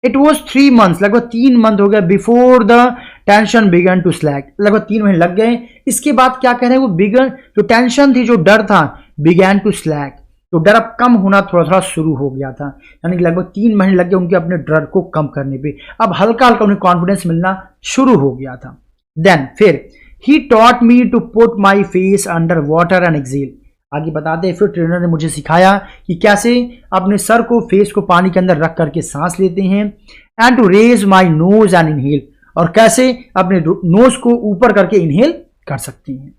इट वॉज 3 months, लगभग 3 मंथ हो गया, before the tension began to slack, लगभग 3 महीने लग गए। इसके बाद क्या कह रहे हैं, वो बिगन, जो टेंशन थी, जो डर था, बिगैन टू स्लैक, तो डर अब कम होना थोड़ा थोड़ा शुरू हो गया था, यानी कि लगभग 3 महीने लग गए उनके अपने डर को कम करने पे, अब हल्का हल्का उन्हें कॉन्फिडेंस मिलना शुरू हो गया था। देन फिर ही taught me to put my face under water and exhale, आगे बताते हैं फिर ट्रेनर ने मुझे सिखाया कि कैसे अपने सर को, फेस को पानी के अंदर रख करके सांस लेते हैं, and to raise my nose and inhale, और कैसे अपने नोज को ऊपर करके इनहेल कर सकते हैं।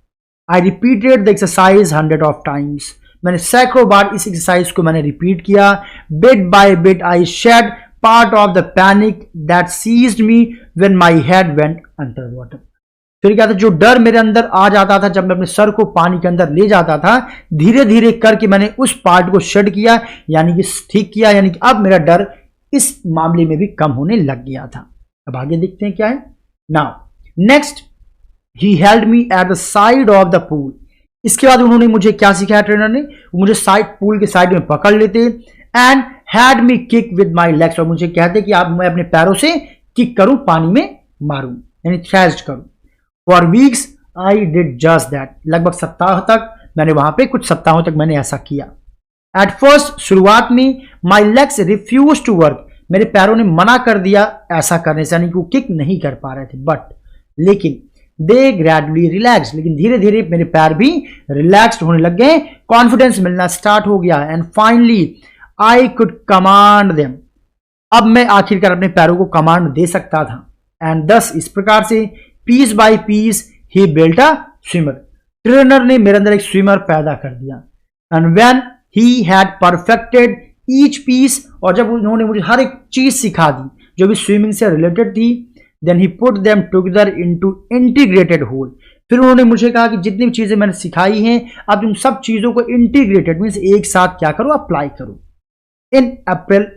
I repeated the exercise 100 of times, मैंने सैकड़ों बार इस एक्सरसाइज को मैंने रिपीट किया। Bit by bit I shed part of the panic that seized me when my head went under water, फिर क्या था, जो डर मेरे अंदर आ जाता था जब मैं अपने सर को पानी के अंदर ले जाता था, धीरे धीरे करके मैंने उस पार्ट को शेड किया, यानी कि ठीक किया, यानी कि अब मेरा डर इस मामले में भी कम होने लग गया था। अब आगे देखते हैं क्या है। Now next, he held me at the side of the pool, इसके बाद उन्होंने मुझे क्या सिखाया ट्रेनर ने, मुझे साइड, पूल के साइड में पकड़ लेते, and had me kick with my legs, और मुझे कहते कि आप, मैं अपने पैरों से किक करूं, पानी में मारूं, यानी थ्रैश्ड करूं। For weeks I did just that, लगभग सप्ताह तक मैंने वहां पे, कुछ सप्ताहों तक मैंने ऐसा किया। एट फर्स्ट, शुरुआत में my legs refuse to work, मेरे पैरों ने मना कर दिया ऐसा करने से, यानी कि वो किक नहीं कर पा रहे थे, बट लेकिन दे ग्रेजुअली रिलैक्स, लेकिन धीरे धीरे मेरे पैर भी रिलैक्स्ड होने लग गए, कॉन्फिडेंस मिलना स्टार्ट हो गया। And finally I could command them, अब मैं आखिरकार अपने पैरों को कमांड दे सकता था। एंड दस, इस प्रकार से piece by piece he built a swimmer, trainer ने मेरे अंदर एक स्विमर पैदा कर दिया। And when he had perfected each piece, और जब उन्होंने मुझे हर एक चीज सिखा दी जो भी स्विमिंग से रिलेटेड थी, then he put them together into integrated whole, फिर उन्होंने मुझे कहा कि जितनी भी चीजें मैंने सिखाई हैं, अब उन सब चीजों को इंटीग्रेटेड मीन्स एक साथ क्या करो, अप्लाई करो। इन अप्रैल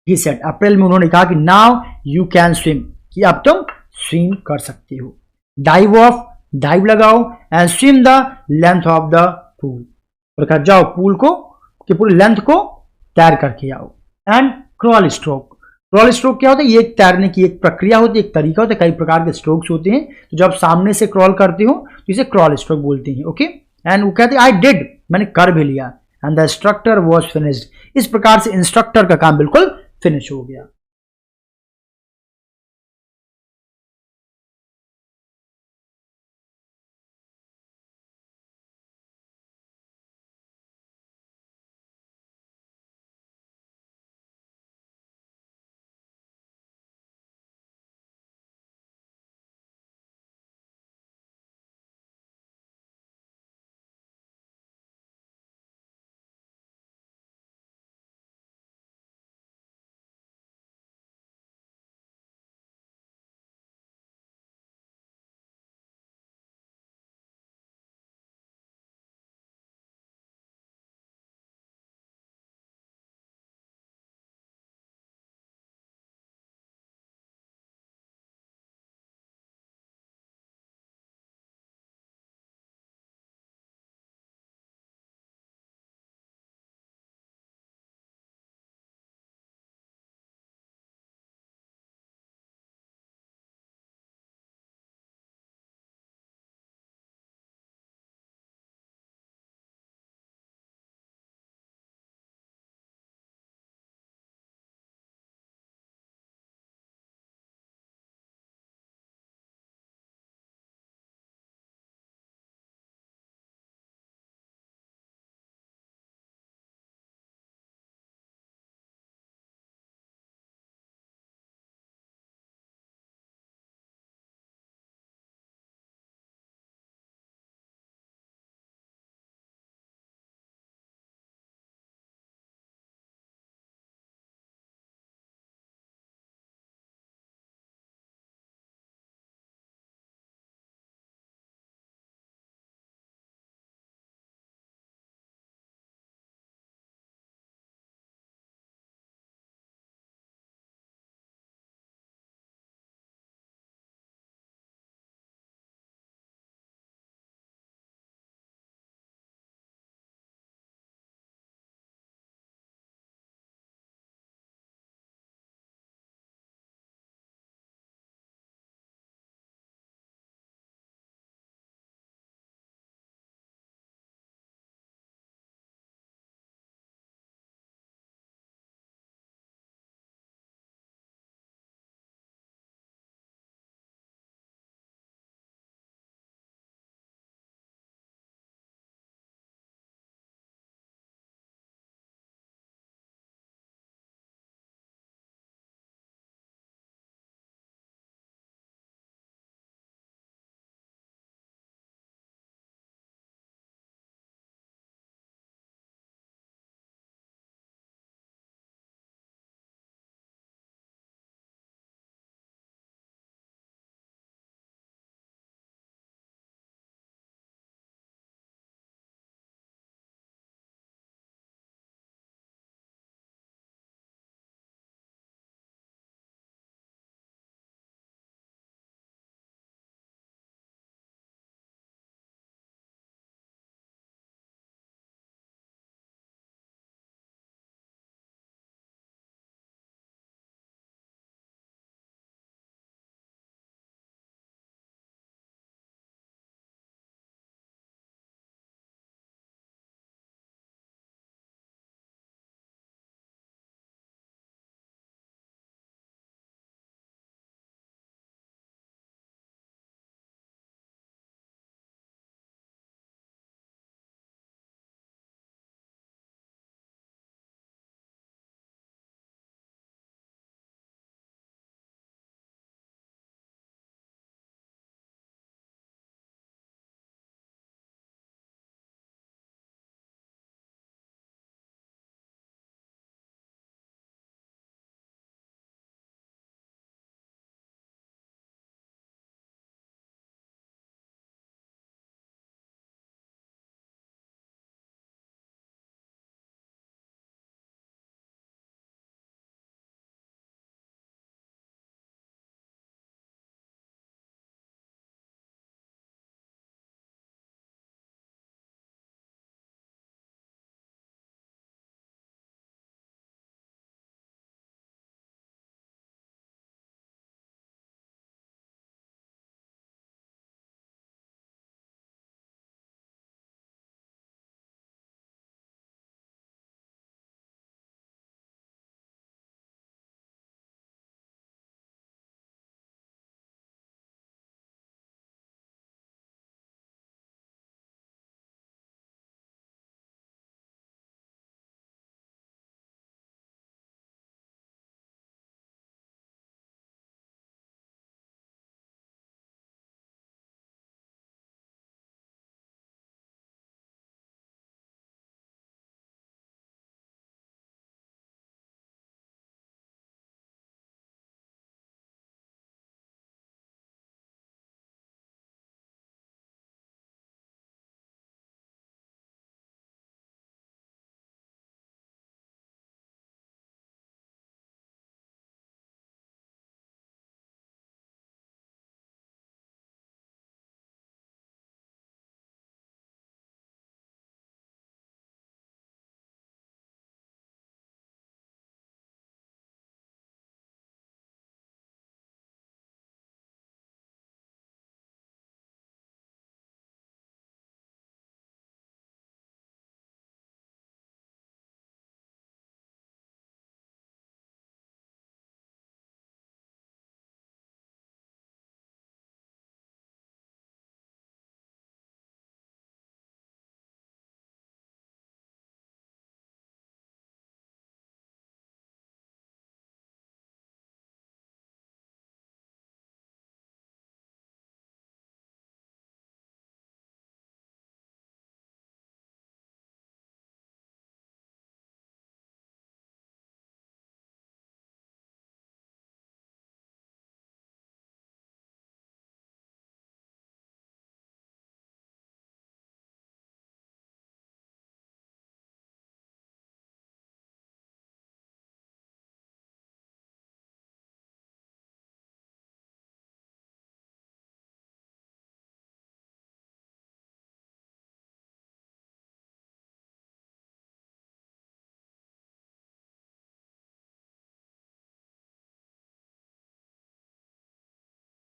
ही सेड, अप्रैल में उन्होंने कहा कि नाउ यू कैन स्विम, कि अब तुम स्विम कर सकते हो। डाइव ऑफ, डाइव लगाओ, and swim the length of the pool, और कहा जाओ पूल को कि पूरी लेंथ को तैर करके आओ। And crawl stroke, crawl stroke क्या होता है, ये एक तैरने की एक प्रक्रिया होती है, एक तरीका होता है, कई प्रकार के स्ट्रोक्स होते हैं, तो जब सामने से क्रॉल करते हो तो इसे क्रॉल स्ट्रोक बोलते हैं। ओके, एंड वो कहते हैं आई डिड, मैंने कर भी लिया। And the instructor was finished, इस प्रकार से इंस्ट्रक्टर का काम बिल्कुल फिनिश हो गया।